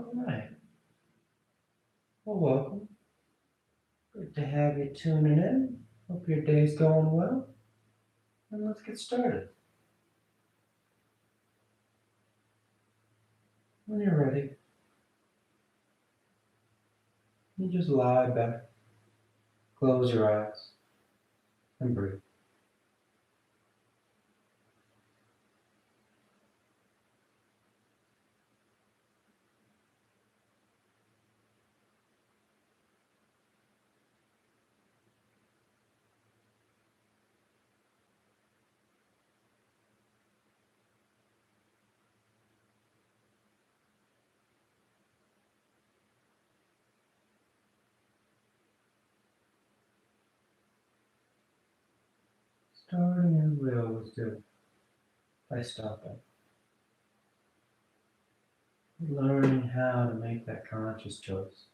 All right. Well, welcome. Good to have you tuning in. Hope your day's going well. And let's get started. When you're ready, you just lie back, close your eyes, and breathe. Starting as we always do by stopping, learning how to make that conscious choice.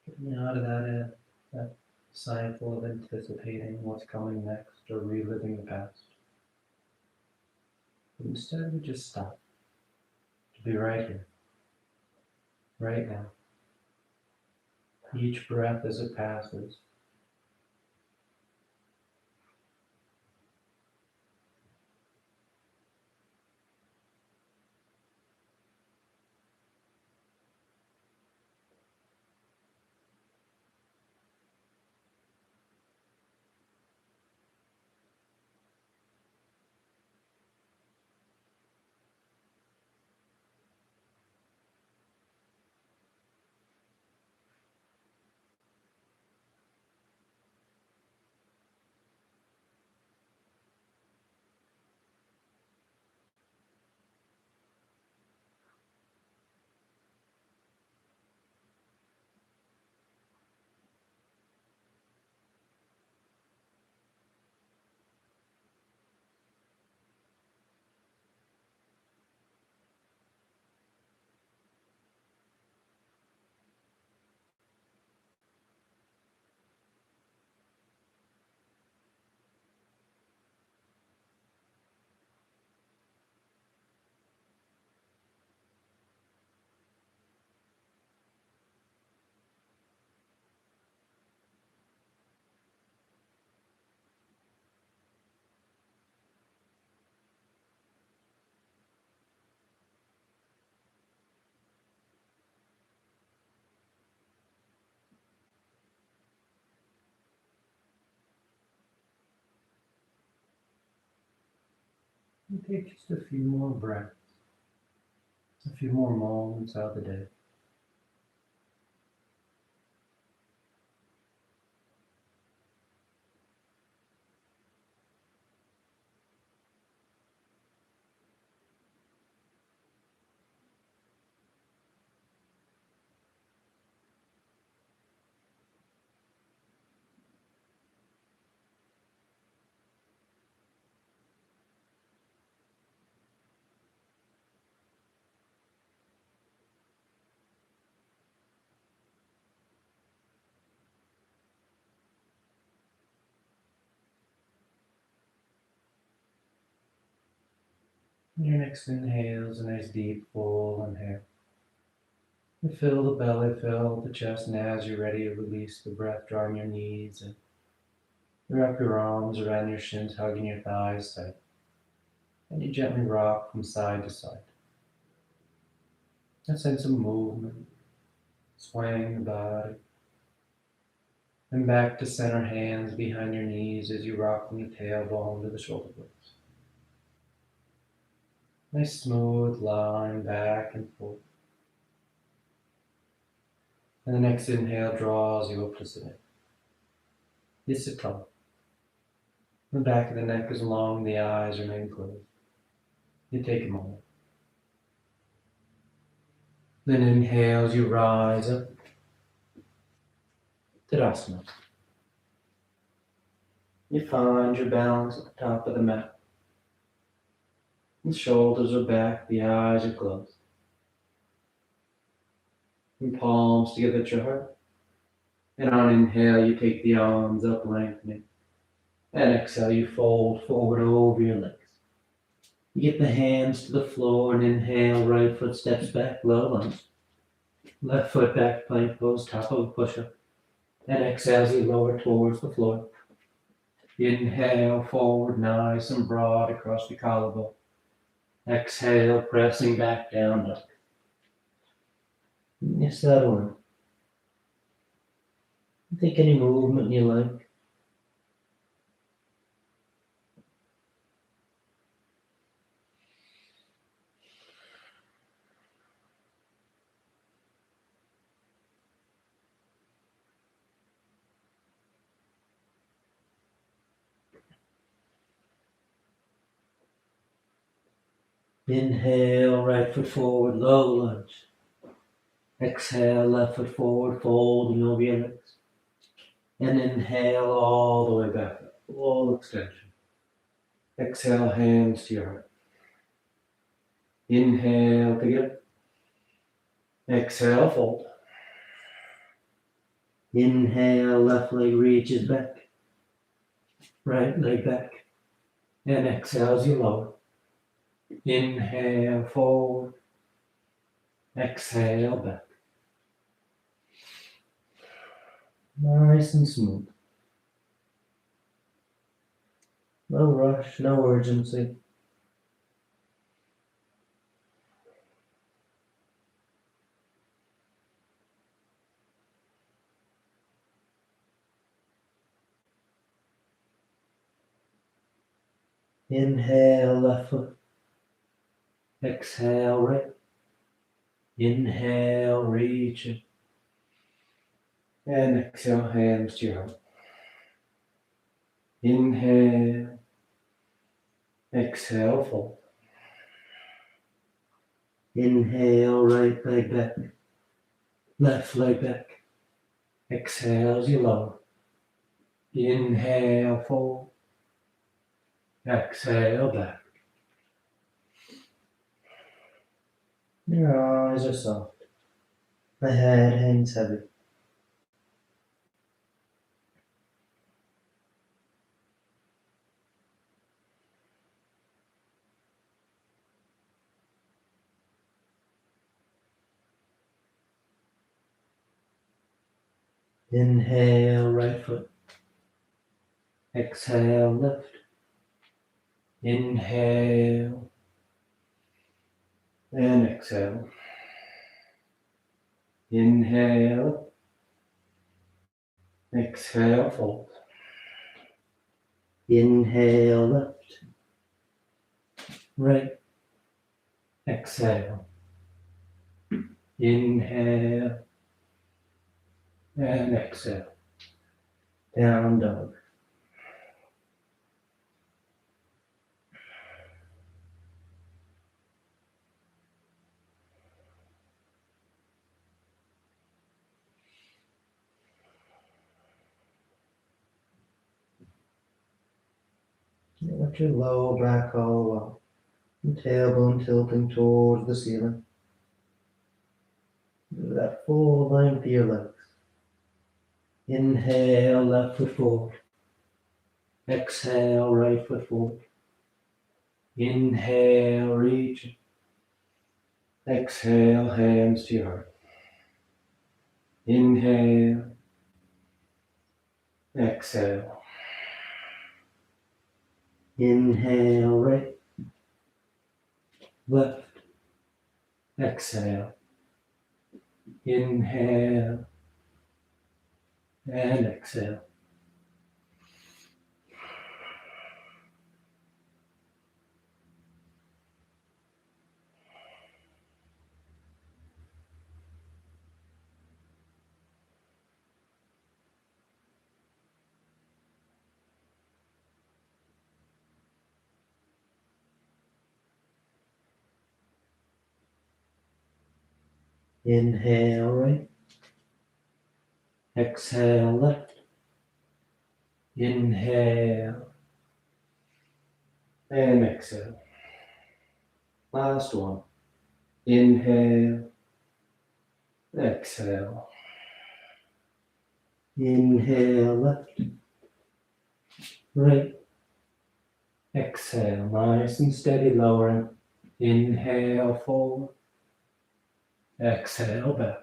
Getting out of that cycle of anticipating what's coming next or reliving the past. But instead, we just stop to be right here, right now. Each breath as it passes, and take just a few more breaths, a few more moments out of the day. Your next inhale is a nice deep full inhale. You fill the belly, fill the chest, and as you're ready to release the breath, draw on your knees and wrap your arms around your shins, hugging your thighs tight. And you gently rock from side to side. A sense of movement, swaying the body. And back to center, hands behind your knees as you rock from the tailbone to the shoulder blades. Nice smooth line back and forth. And the next inhale draws you up to sitting. You sit tall. The back of the neck is long, the eyes remain closed. You take a moment. Then inhale as you rise up. Tadasana. You find your balance at the top of the mat. The shoulders are back, the eyes are closed. And palms together at your heart. And on inhale, you take the arms up, lengthening. And exhale, you fold forward over your legs. You get the hands to the floor and inhale, right foot steps back, low lunge. Left foot back, plank pose, top of a push-up. And exhale as you lower towards the floor. Inhale, forward, nice and broad across the collarbone. Exhale, pressing back down, dog. You settle in. Take any movement you like. Inhale, right foot forward, low lunge. Exhale, left foot forward, folding over your legs. And inhale all the way back up, full extension. Exhale, hands to your heart. Inhale together. Exhale, fold. Inhale, left leg reaches back. Right leg back. And exhale as you lower. Inhale, forward. Exhale, back. Nice and smooth. No rush, no urgency. Inhale, left foot. Exhale, right. Inhale, reach it. And exhale, hands to your heart. Inhale. Exhale, fold. Inhale, right leg back. Left leg back. Exhale as you lower. Inhale, fold. Exhale, back. Your eyes are soft. The head hangs heavy. Inhale, right foot. Exhale, left. Inhale. And exhale. Inhale. Exhale, fold. Inhale, left. Right. Exhale. Inhale. And exhale. Down dog. Let your lower back hollow out. And tailbone tilting towards the ceiling. Do that full length of your legs. Inhale, left foot forward. Exhale, right foot forward. Inhale, reach. Exhale, hands to your heart. Inhale. Exhale. Inhale, right. Left. Exhale. Inhale. And exhale. Inhale, right. Exhale, left. Inhale. And exhale. Last one. Inhale. Exhale. Inhale, left. right. Exhale, nice and steady, lowering. Inhale, forward. Exhale, back.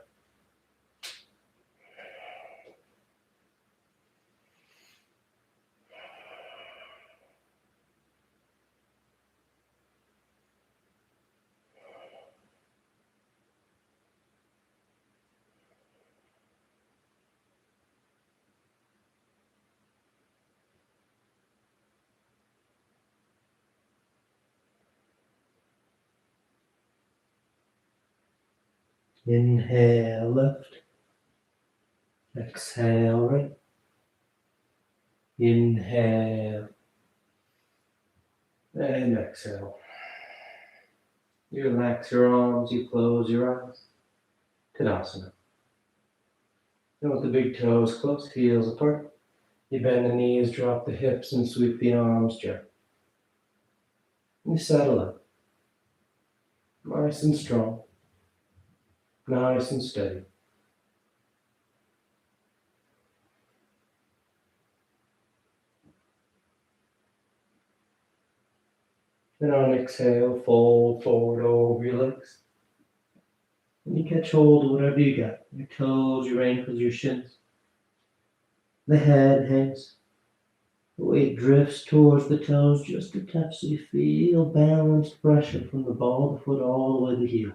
Inhale, left. Exhale, right. Inhale. And exhale. You relax your arms, you close your eyes. Tadasana. And with the big toes close, heels apart. You bend the knees, drop the hips, and sweep the arms gently. You settle up. Nice and strong. Nice and steady. Then on exhale, fold forward over your legs. And you catch hold of whatever you got. Your toes, your ankles, your shins. The head hangs. The weight drifts towards the toes just a touch so you feel balanced pressure from the ball of the foot all the way to the heel.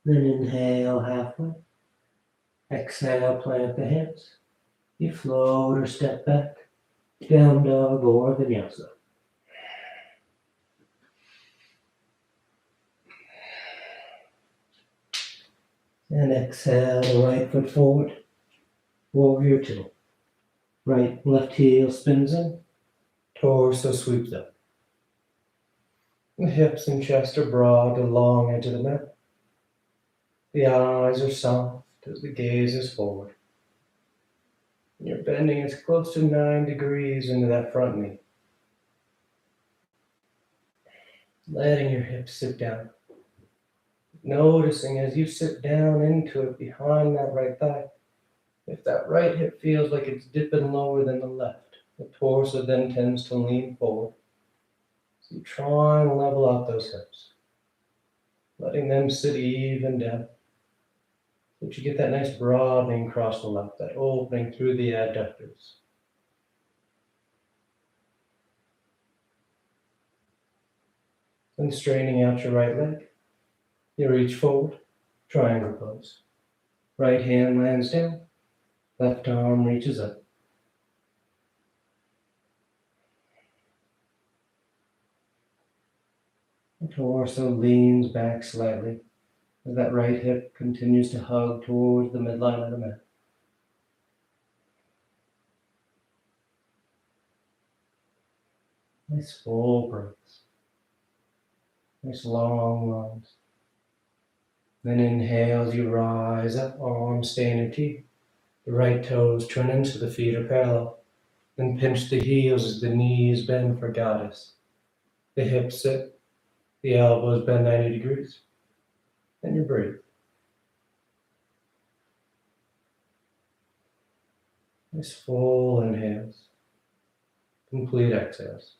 Then inhale halfway. Exhale, plant the hands. You float or step back. Down dog or vinyasa. And exhale the right foot forward. Warrior two. Right left heel spins in. Torso sweeps up. The hips and chest are broad to the long edge of the mat. The eyes are soft as the gaze is forward. And you're bending as close to 9 degrees into that front knee. Letting your hips sit down. Noticing as you sit down into it behind that right thigh, if that right hip feels like it's dipping lower than the left, the torso then tends to lean forward. So you try and level out those hips, letting them sit even down. So that you get that nice broadening across the left, that opening through the adductors. Then straightening out your right leg, you reach forward, triangle pose. Right hand lands down, left arm reaches up. The torso leans back slightly as that right hip continues to hug towards the midline of the mat. Nice full breaths. Nice long runs. Then inhale as you rise up, arms stay in a T. The right toes turn in so the feet are parallel. Then pinch the heels as the knees bend for goddess. The hips sit, the elbows bend 90 degrees. And you breathe. Nice full inhales. Complete exhales.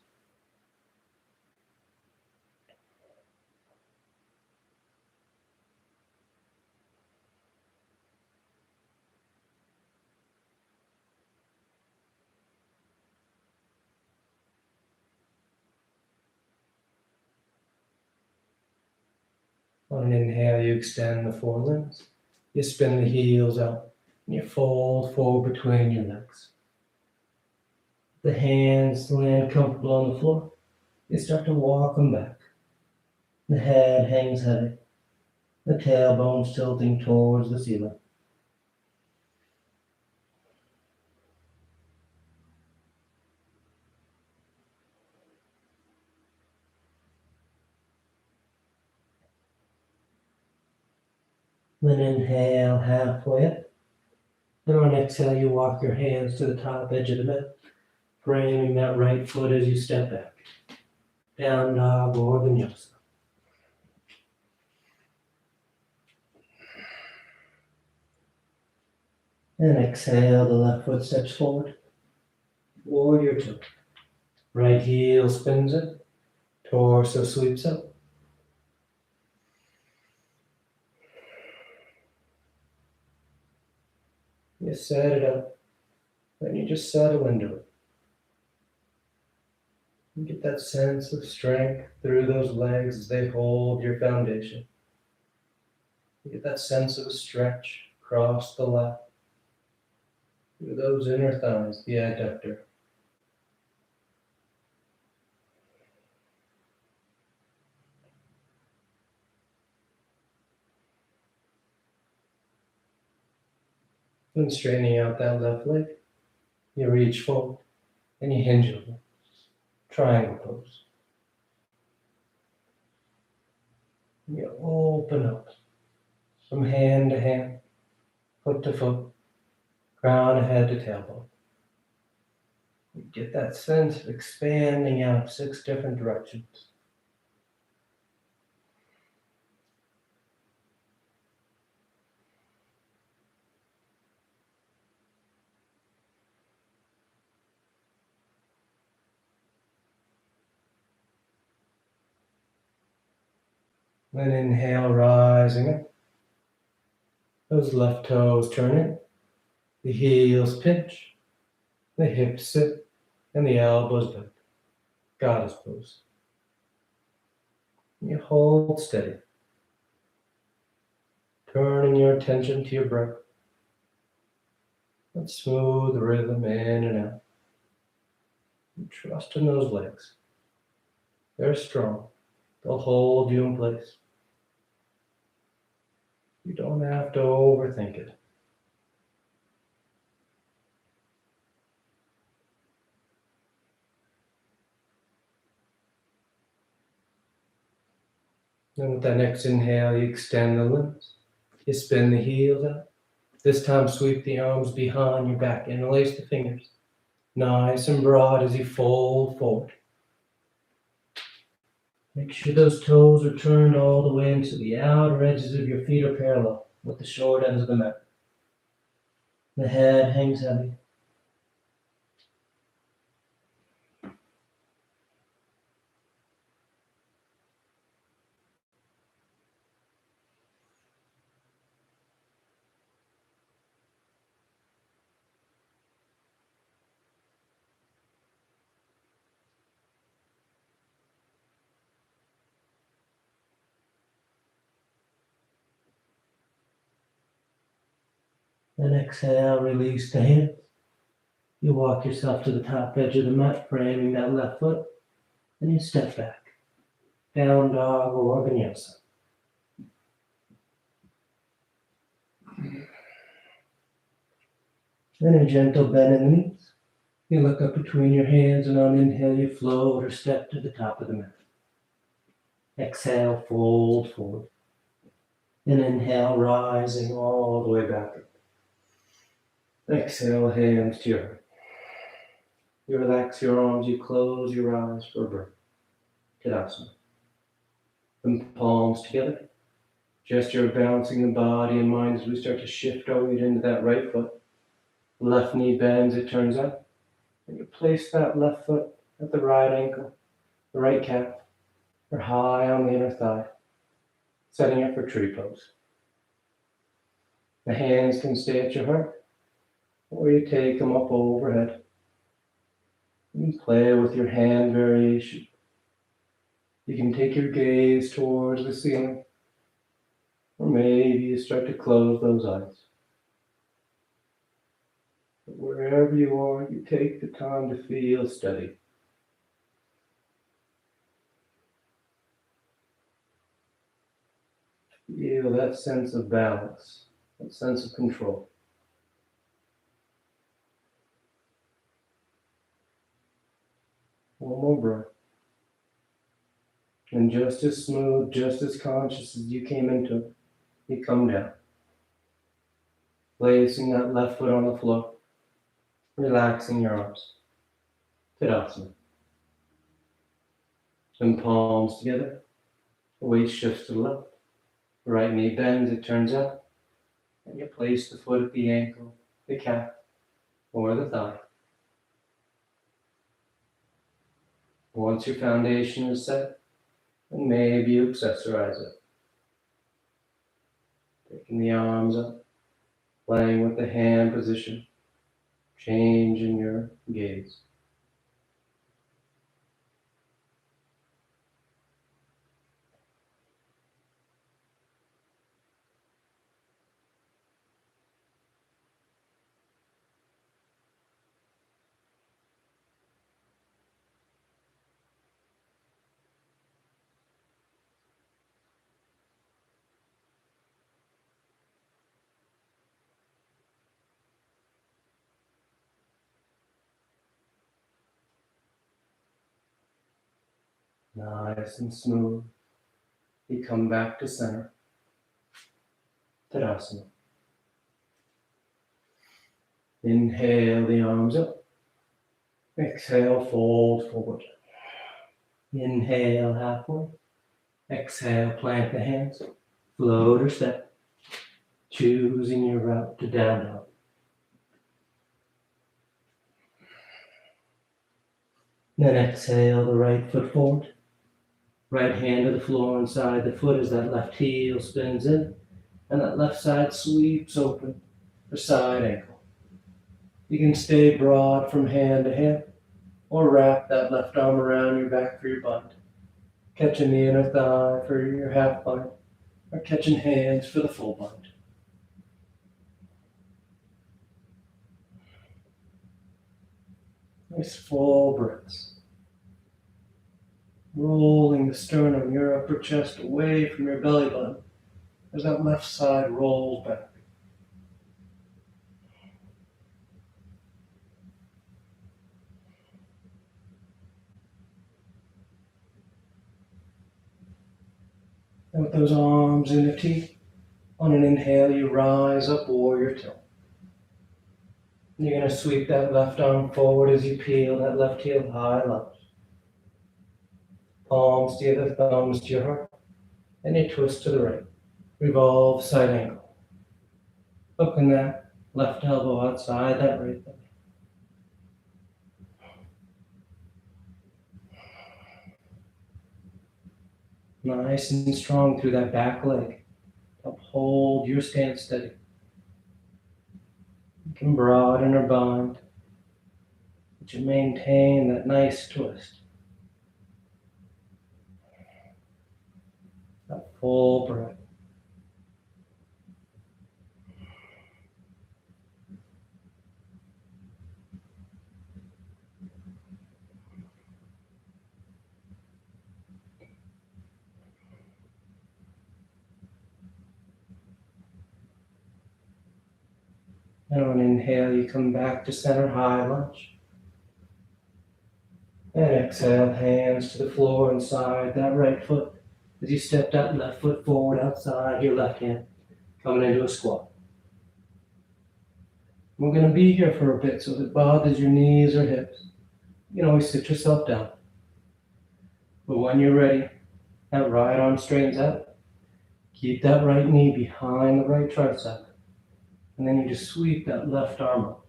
On an inhale, you extend the forelimbs. You spin the heels out, and you fold forward between your legs. The hands land comfortable on the floor. You start to walk them back. The head hangs heavy. The tailbone's tilting towards the ceiling. Then inhale halfway up. Then on exhale, you walk your hands to the top edge of the mat, framing that right foot as you step back. Down dog or vinyasa. And exhale, the left foot steps forward. Warrior two. Right heel spins it. Torso sweeps up. You set it up. Then you just settle into it. You get that sense of strength through those legs as they hold your foundation. You get that sense of a stretch across the lap, through those inner thighs, the adductor. Then straightening out that left leg, you reach forward and you hinge over. Triangle pose. You open up from hand to hand, foot to foot, crown of head to tailbone. You get that sense of expanding out 6 different directions. Then inhale, rising up. Those left toes turn in, the heels pinch, the hips sit, and the elbows bend. Goddess pose. You hold steady, turning your attention to your breath. That smooth rhythm in and out. And trust in those legs. They're strong. They'll hold you in place. You don't have to overthink it. Then with that next inhale, you extend the limbs. You spin the heels out. This time sweep the arms behind your back. Interlace the fingers. Nice and broad as you fold forward. Make sure those toes are turned all the way into the outer edges of your feet are parallel with the short ends of the mat. The head hangs heavy. Then exhale, release the hands. You walk yourself to the top edge of the mat, framing that left foot, and you step back. Down dog or vinyasa. Then a gentle bend in the knees. You look up between your hands, and on inhale, you float or step to the top of the mat. Exhale, fold forward. And inhale, rising all the way back up. Exhale, hands to your heart. You relax your arms, you close your eyes for a breath. Tadasana. And palms together. Gesture of balancing the body and mind as we start to shift our weight into that right foot. Left knee bends, it turns up. And you place that left foot at the right ankle, the right calf, or high on the inner thigh, setting up for tree pose. The hands can stay at your heart, or you take them up overhead. You can play with your hand variation. You can take your gaze towards the ceiling, or maybe you start to close those eyes. But wherever you are, you take the time to feel steady. Feel that sense of balance, that sense of control. One more breath. And just as smooth, just as conscious as you came into it, you come down. Placing that left foot on the floor, relaxing your arms. Tadasana. And palms together. The weight shifts to the left. The right knee bends, it turns up. And you place the foot at the ankle, the calf, or the thigh. Once your foundation is set, then maybe you accessorize it. Taking the arms up, playing with the hand position, changing your gaze. Nice and smooth. You come back to center. Tadasana. Inhale the arms up. Exhale, fold forward. Inhale halfway. Exhale, plant the hands. Float or step. Choosing your route to down dog. Then exhale the right foot forward. Right hand to the floor inside the foot as that left heel spins in. And that left side sweeps open for side ankle. You can stay broad from hand to hand or wrap that left arm around your back for your bind. Catching the inner thigh for your half bind or catching hands for the full bind. Nice full breaths. Rolling the sternum, your upper chest away from your belly button as that left side rolls back. And with those arms in the T, on an inhale, you rise up, warrior two. You're going to sweep that left arm forward as you peel that left heel high lunge. Palms together, thumbs to your heart, and you twist to the right. Revolve side angle. Hooking that left elbow outside that right thigh. Nice and strong through that back leg. Uphold your stance steady. You can broaden or bind, but you maintain that nice twist. That full breath. And on inhale, you come back to center high lunge. And exhale, hands to the floor inside that right foot. As you step that left foot forward outside your left hand, coming into a squat. We're going to be here for a bit, so if it bothers your knees or hips, you can always sit yourself down. But when you're ready, that right arm straightens out. Keep that right knee behind the right tricep. And then you just sweep that left arm up.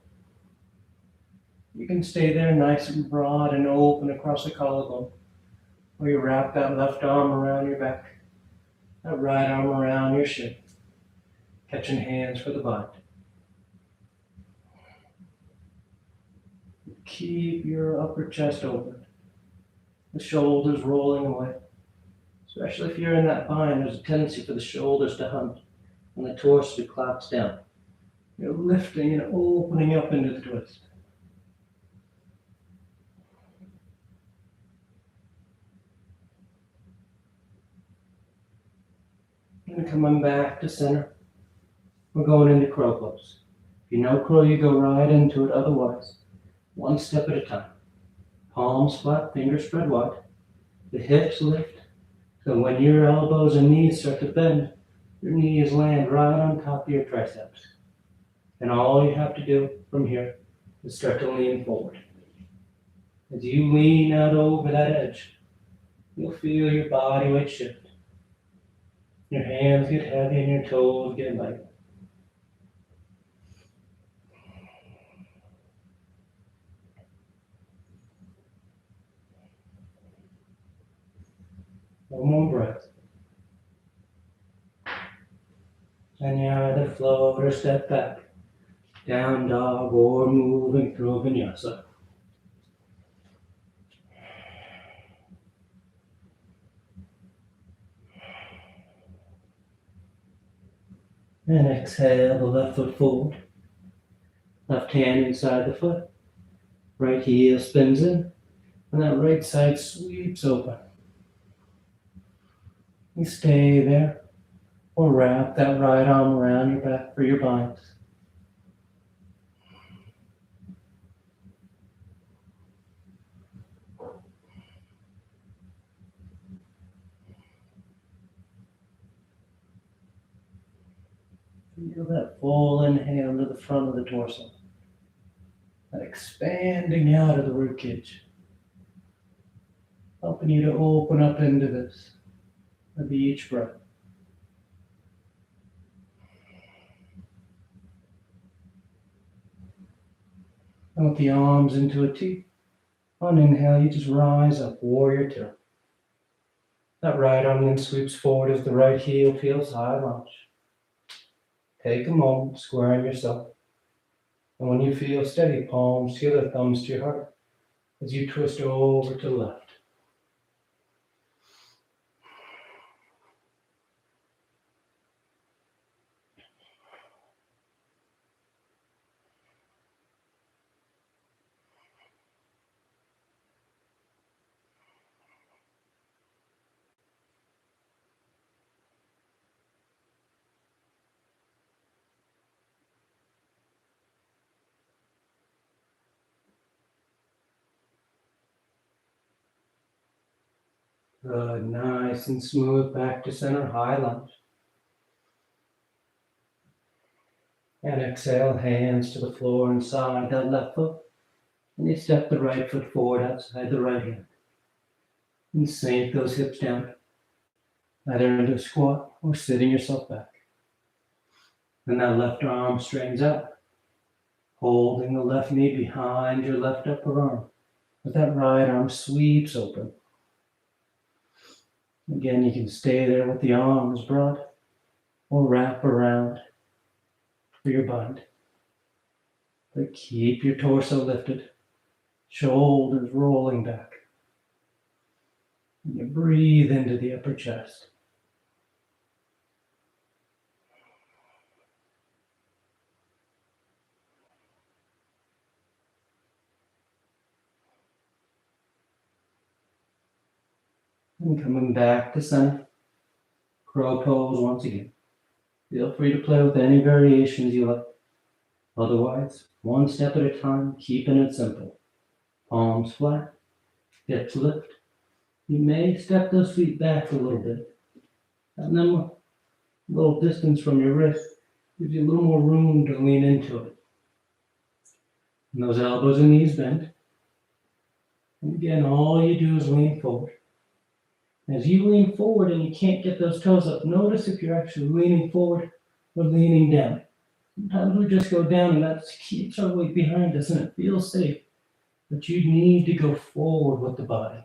You can stay there nice and broad and open across the collarbone. Or you wrap that left arm around your back. That right arm around your shin. Catching hands for the bind. Keep your upper chest open. The shoulders rolling away. Especially if you're in that bind, there's a tendency for the shoulders to hunt and the torso to collapse down. You're lifting and opening up into the twist. And coming back to center, we're going into crow pose. If you know crow, you go right into it. Otherwise, one step at a time. Palms flat, fingers spread wide. The hips lift. So when your elbows and knees start to bend, your knees land right on top of your triceps. And all you have to do from here is start to lean forward. As you lean out over that edge, you'll feel your body weight shift. Your hands get heavy and your toes get light. more breaths. And you either float or step back, down dog or moving through vinyasa. And exhale the left foot forward, left hand inside the foot, right heel spins in, and that right side sweeps open. You stay there, or wrap that right arm around your back for your binds. Feel that full inhale to the front of the torso, that expanding out of the ribcage, helping you to open up into this with each breath. And with the arms into a T, on inhale, you just rise up, warrior two. That right arm then sweeps forward as the right heel feels high lunge. Take a moment, squaring yourself. And when you feel steady, palms together, thumbs to your heart, as you twist over to the left. Good, nice and smooth, back to center, high lunge. And exhale, hands to the floor inside that left foot. And you step the right foot forward outside the right hand. And sink those hips down, either into a squat or sitting yourself back. And that left arm straightens out, holding the left knee behind your left upper arm. But that right arm sweeps open. Again, you can stay there with the arms broad or wrap around for your bind. But keep your torso lifted, shoulders rolling back. And you breathe into the upper chest. And coming back to center, crow pose once again. Feel free to play with any variations you like. Otherwise, one step at a time, keeping it simple. Palms flat, hips lift. You may step those feet back a little bit. And then a little distance from your wrist gives you a little more room to lean into it. And those elbows and knees bent. And again, all you do is lean forward. As you lean forward and you can't get those toes up, notice if you're actually leaning forward or leaning down. Sometimes we just go down and that keeps our weight behind us and it feels safe. But you need to go forward with the body,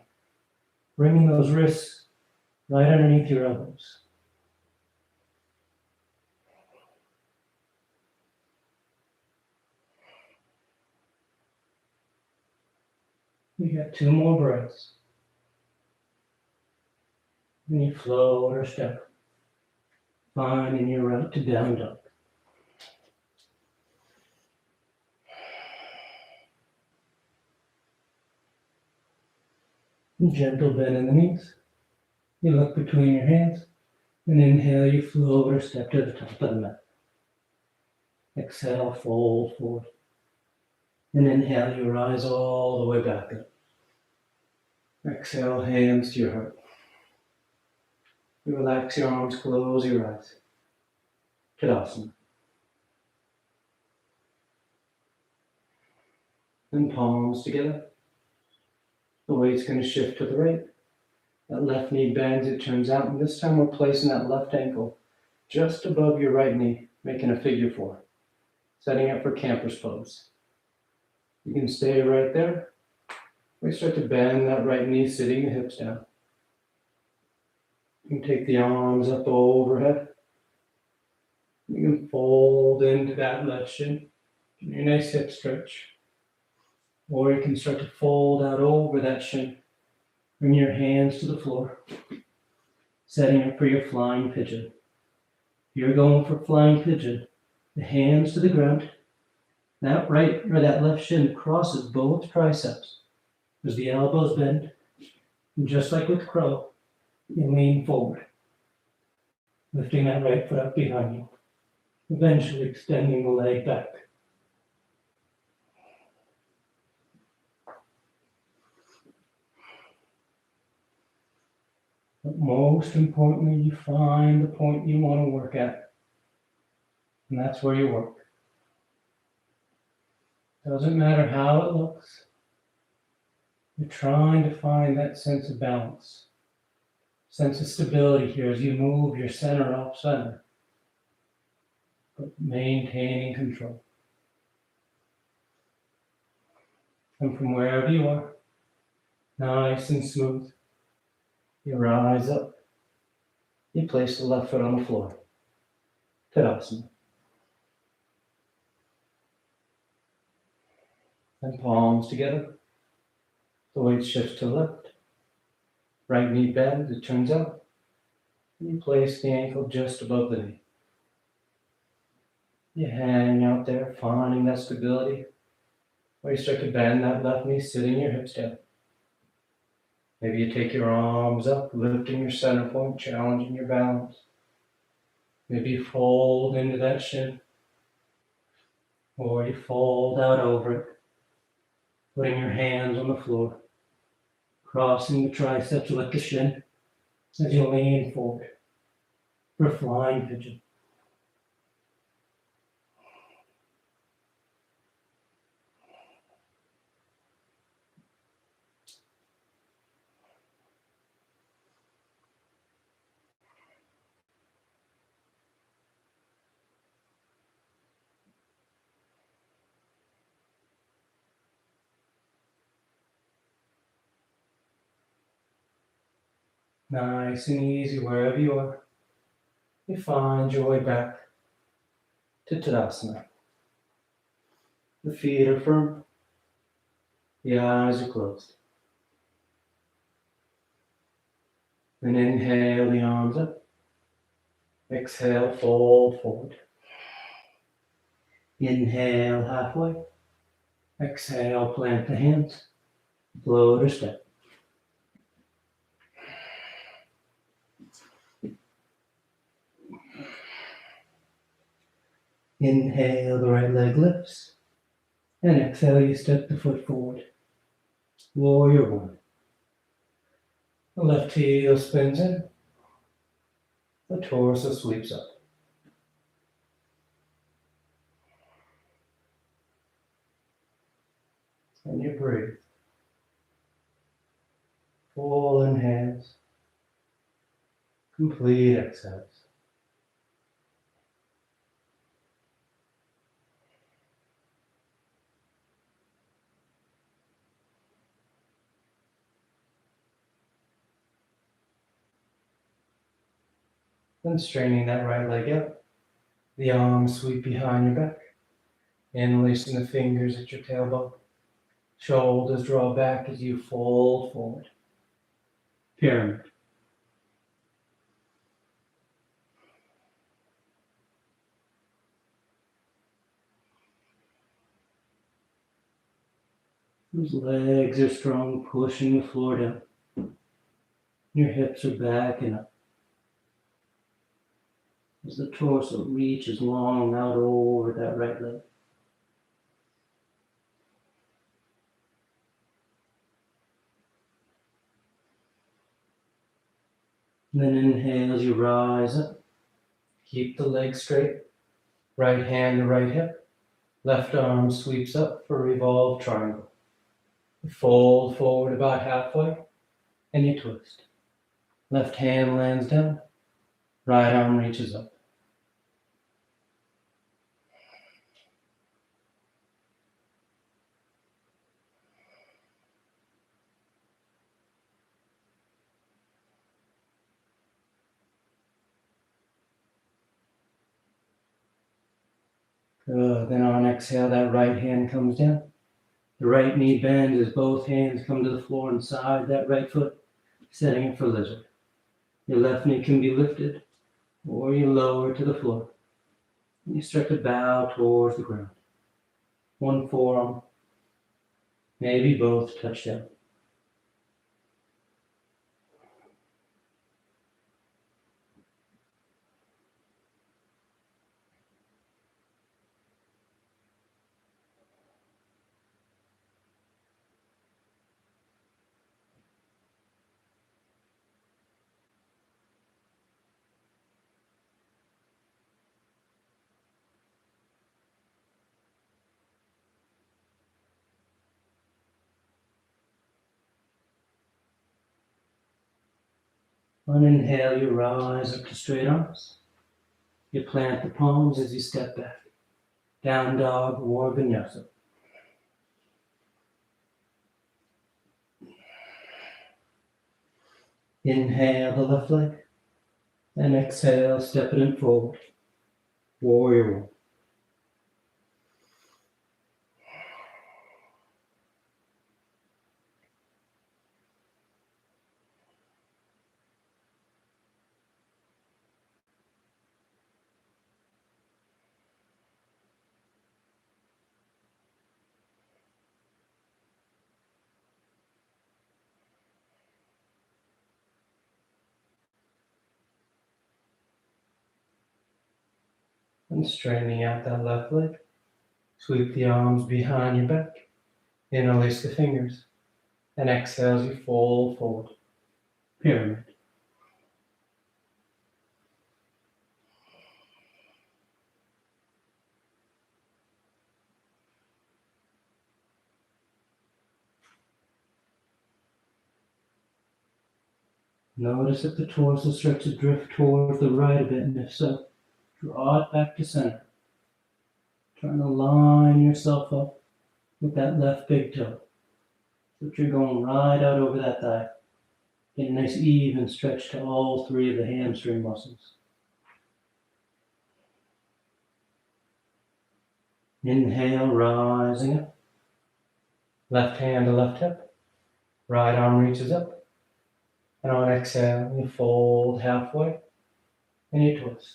bringing those wrists right underneath your elbows. We got 2 more breaths. And you float or step, finding your route to down dog. Gentle bend in the knees. You look between your hands, and inhale, you float or step to the top of the mat. Exhale, fold forward. And inhale, you rise all the way back up. Exhale, hands to your heart. You relax your arms, close your eyes. Tadasana. And palms together. The weight's going to shift to the right. That left knee bends, it turns out, and this time we're placing that left ankle just above your right knee, making a figure 4. Setting up for camper's pose. You can stay right there. We start to bend that right knee, sitting the hips down. You can take the arms up overhead. You can fold into that left shin. Give you a nice hip stretch. Or you can start to fold out over that shin. Bring your hands to the floor. Setting up for your flying pigeon. You're going for flying pigeon. The hands to the ground. That right or that left shin crosses both triceps as the elbows bend. And just like with crow, you lean forward, lifting that right foot up behind you, eventually extending the leg back. But most importantly, you find the point you want to work at, and that's where you work. Doesn't matter how it looks. You're trying to find that sense of balance, sense of stability here as you move your center off center, but maintaining control. And from wherever you are, nice and smooth, you rise up. You place the left foot on the floor. Tadasana. And palms together. The weight shifts to the left. Right knee bends, it turns out. And you place the ankle just above the knee. You hang out there, finding that stability. Where you start to bend that left knee, sitting your hips down. Maybe you take your arms up, lifting your center point, challenging your balance. Maybe you fold into that shin. Or you fold out over it, putting your hands on the floor, crossing the triceps with the shin as you lean forward for flying pigeon. Nice and easy wherever you are. You find your way back to Tadasana. The feet are firm. The eyes are closed. Then inhale the arms up. Exhale, fold forward. Inhale halfway. Exhale, plant the hands. Float or step. Inhale, the right leg lifts. And exhale, you step the foot forward. Warrior one. The left heel spins in. The torso sweeps up. And you breathe. Full inhales. Complete exhales. Then straightening that right leg up. The arms sweep behind your back. Interlacing the fingers at your tailbone. Shoulders draw back as you fold forward. Pyramid. Those legs are strong, pushing the floor down. Your hips are back and up. As the torso reaches long out over that right leg. And then inhale as you rise up. Keep the leg straight. Right hand to right hip. Left arm sweeps up for revolve triangle. Fold forward about halfway, and you twist. Left hand lands down. Right arm reaches up. Good. Then on exhale, that right hand comes down. The right knee bends as both hands come to the floor inside that right foot, setting it for lizard. Your left knee can be lifted or you lower to the floor. And you start to bow towards the ground. One forearm, maybe both touch down. On inhale, you rise up to straight arms. You plant the palms as you step back. Down dog or vinyasa. Inhale the left leg. And exhale, stepping it forward. Warrior one. And straightening out that left leg. Sweep the arms behind your back. Interlace the fingers. And exhale as you fold forward. Pyramid. Notice if the torso starts to drift towards the right a bit, and if so, draw it back to center. Trying to line yourself up with that left big toe. So that you're going right out over that thigh. Get a nice even stretch to all three of the hamstring muscles. Inhale, rising up. Left hand to left hip. Right arm reaches up. And on exhale, you fold halfway and you twist.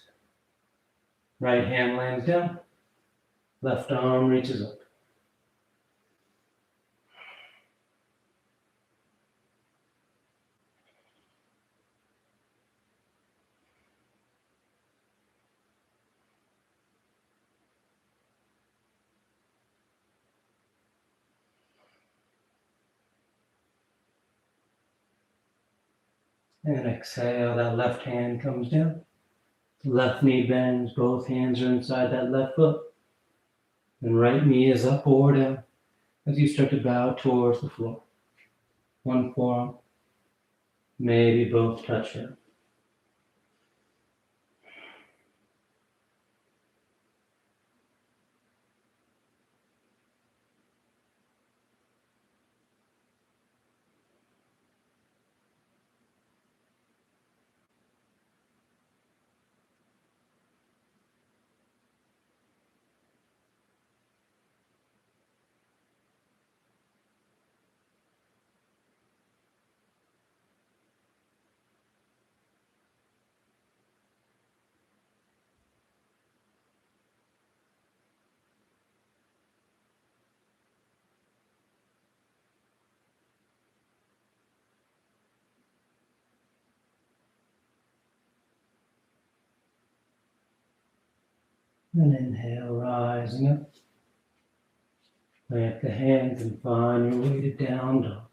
Right hand lands down. Left arm reaches up. And exhale, that left hand comes down. Left knee bends, both hands are inside that left foot. And right knee is up or down as you start to bow towards the floor. One forearm, maybe both touch down. And inhale, rising up. Plant the hands and find your way to down dog.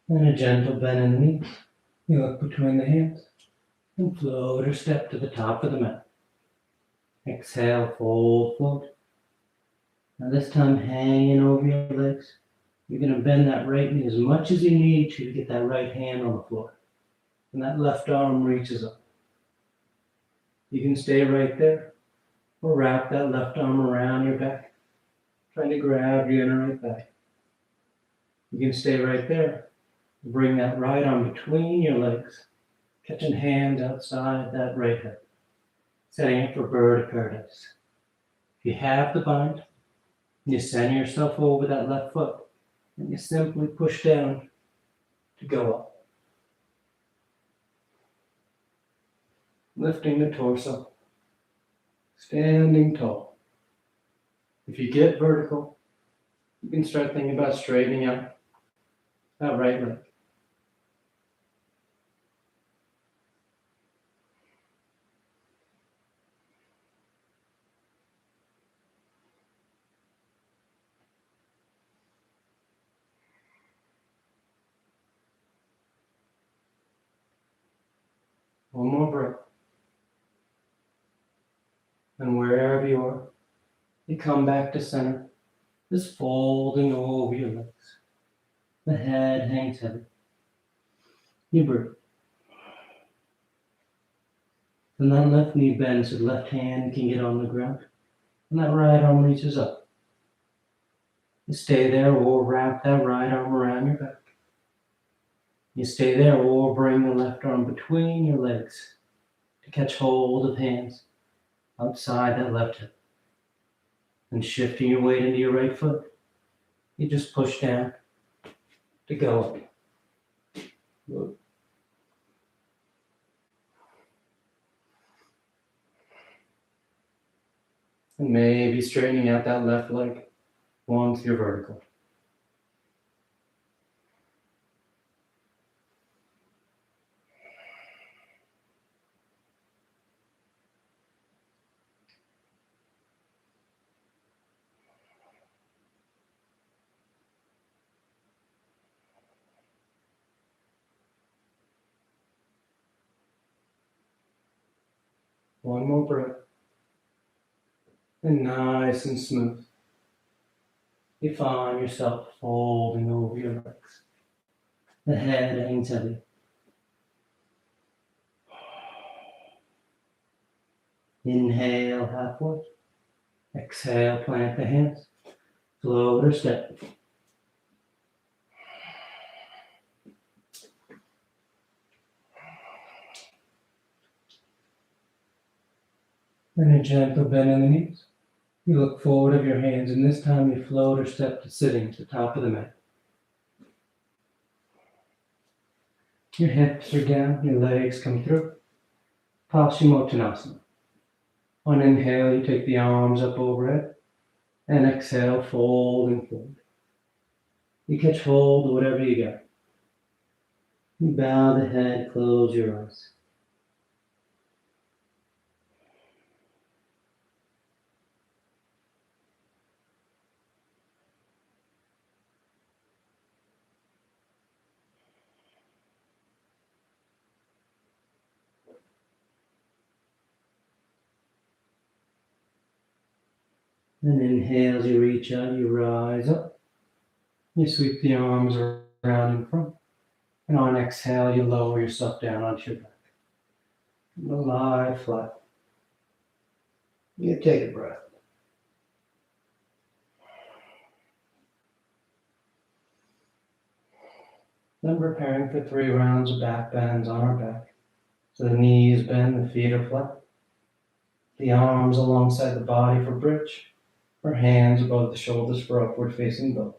And a gentle bend in the knees. You look between the hands and float or step to the top of the mat. Exhale, fold, float. Now this time hanging over your legs. You're going to bend that right knee as much as you need to get that right hand on the floor. And that left arm reaches up. You can stay right there or wrap that left arm around your back, trying to grab your inner right thigh. You can stay right there. Bring that right arm between your legs Catching hand outside that right hip. Setting it for bird of paradise. If you have the bind, you center yourself over that left foot and you simply push down to go up. Lifting the torso. Standing tall. If you get vertical, you can start thinking about straightening out that right leg. One more breath. And wherever you are, you come back to center, just folding over your legs. The head hangs heavy. You breathe. Then that left knee bends so the left hand can get on the ground. And that right arm reaches up. You stay there or wrap that right arm around your back. You stay there or bring the left arm between your legs to catch hold of hands outside that left hip. And shifting your weight into your right foot, you just push down to go up. Good. And maybe straightening out that left leg once you're vertical. One more breath. And nice and smooth. You find yourself folding over your legs. The head hangs heavy. Inhale halfway. Exhale, plant the hands. Floater step. And a gentle bend in the knees. You look forward of your hands, and this time you float or step to sitting at the top of the mat. Your hips are down, your legs come through. Paschimottanasana. On inhale, you take the arms up overhead, and exhale, folding forward. You catch hold of whatever you got. You bow the head, close your eyes. And inhale as you reach out, you rise up. You sweep the arms around in front. And on exhale, you lower yourself down onto your back. Lie flat. You take a breath. Then preparing for 3 rounds of back bends on our back. So the knees bend, the feet are flat. The arms alongside the body for bridge, or hands above the shoulders for upward facing bow.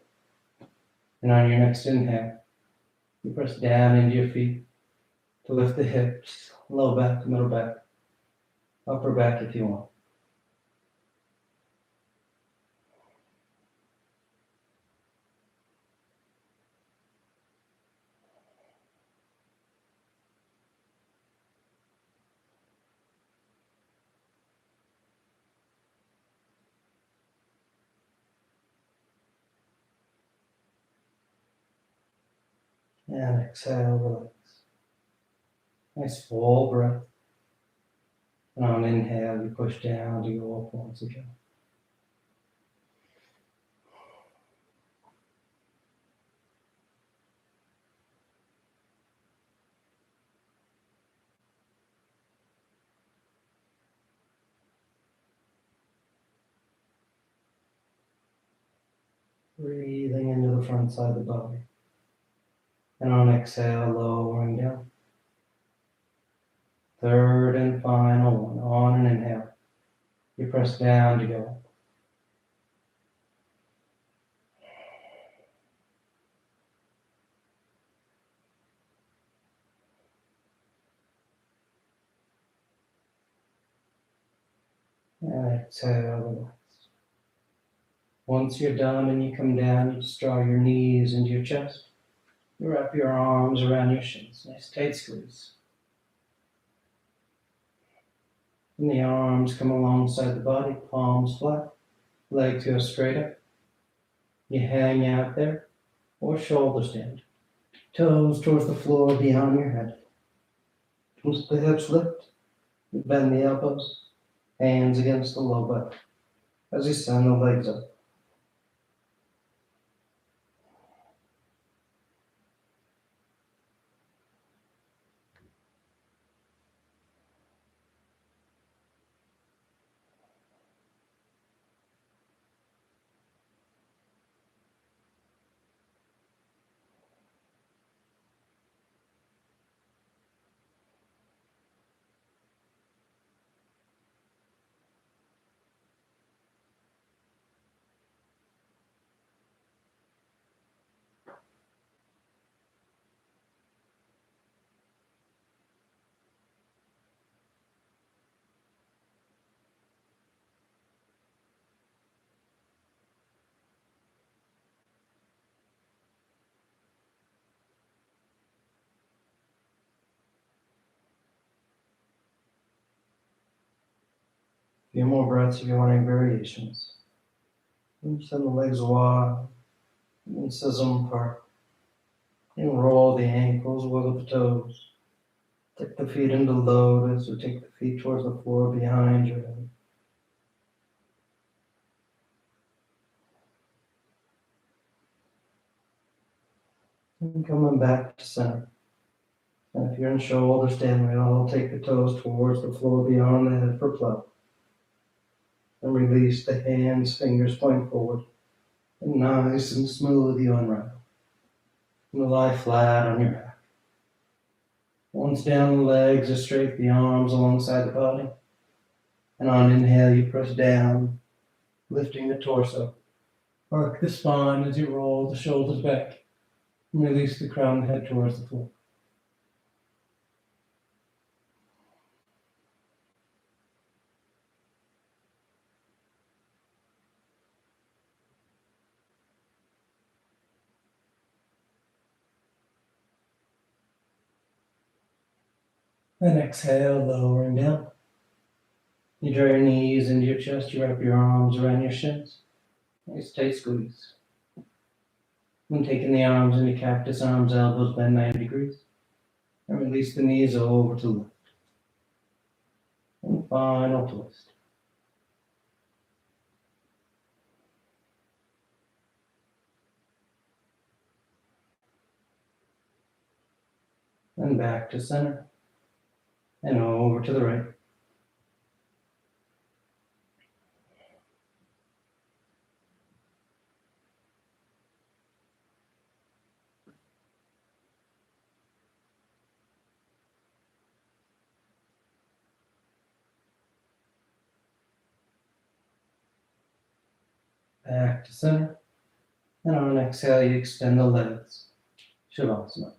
And on your next inhale, you press down into your feet to lift the hips, low back, middle back, upper back if you want. And exhale, relax. Nice full breath. And on inhale, you push down to go up once again. Breathing into the front side of the body. And on exhale, lowering down. Third and final one. On an inhale. You press down to go. And exhale. Once you're done and you come down, you just draw your knees into your chest. You wrap your arms around your shins. Nice tight squeeze. And the arms come alongside the body, palms flat, legs go straight up. You hang out there or shoulder stand. Toes towards the floor beyond your head. Once the hips lift, you bend the elbows, hands against the low back as you send the legs up. A few more breaths if you want any variations. And send the legs wide and scissor them apart. And roll the ankles, wiggle the toes. Take the feet into lotus or take the feet towards the floor behind your head. And coming back to center. And if you're in shoulder stand, we'll take the toes towards the floor beyond the head for plow. And release the hands, fingers point forward. And nice and smooth you unravel. And lie flat on your back. Once down, the legs are straight, the arms alongside the body. And on inhale, you press down, lifting the torso. Arc the spine as you roll the shoulders back. And release the crown and head towards the floor. And exhale, lowering down. You draw your knees into your chest, you wrap your arms around your shins. Nice tight squeeze. And taking the arms into cactus arms, elbows bend 90 degrees. And release the knees over to the left. And final twist. And back to center. And over to the right. Back to center. And on an exhale, you extend the legs. Shavasana.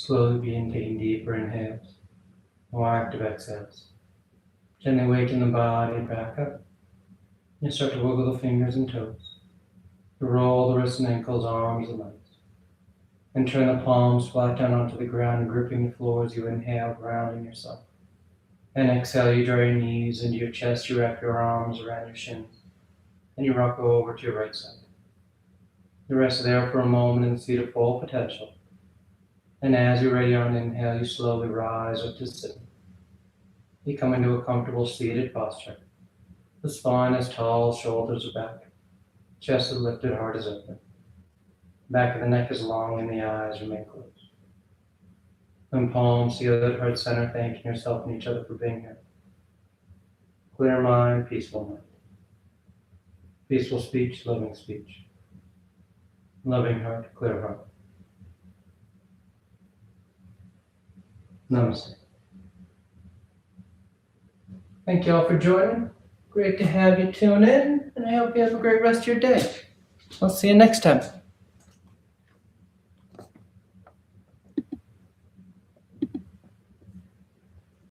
Slowly begin taking deeper inhales, more active exhales. Gently waking the body back up. You start to wiggle the fingers and toes. You roll the wrists and ankles, arms and legs. And turn the palms flat down onto the ground, gripping the floor as you inhale, grounding yourself. And exhale, you draw your knees into your chest, you wrap your arms around your shins, and you rock over to your right side. You rest there for a moment in the seat of full potential. And as you're ready on inhale, you slowly rise up to sitting. You come into a comfortable seated posture. The spine is tall, shoulders are back. Chest is lifted, heart is open. Back of the neck is long and the eyes remain closed. Then palms together at heart center, thanking yourself and each other for being here. Clear mind, peaceful mind. Peaceful speech, loving speech. Loving heart, clear heart. Namaste. Thank you all for joining. Great to have you tune in, and I hope you have a great rest of your day. I'll see you next time.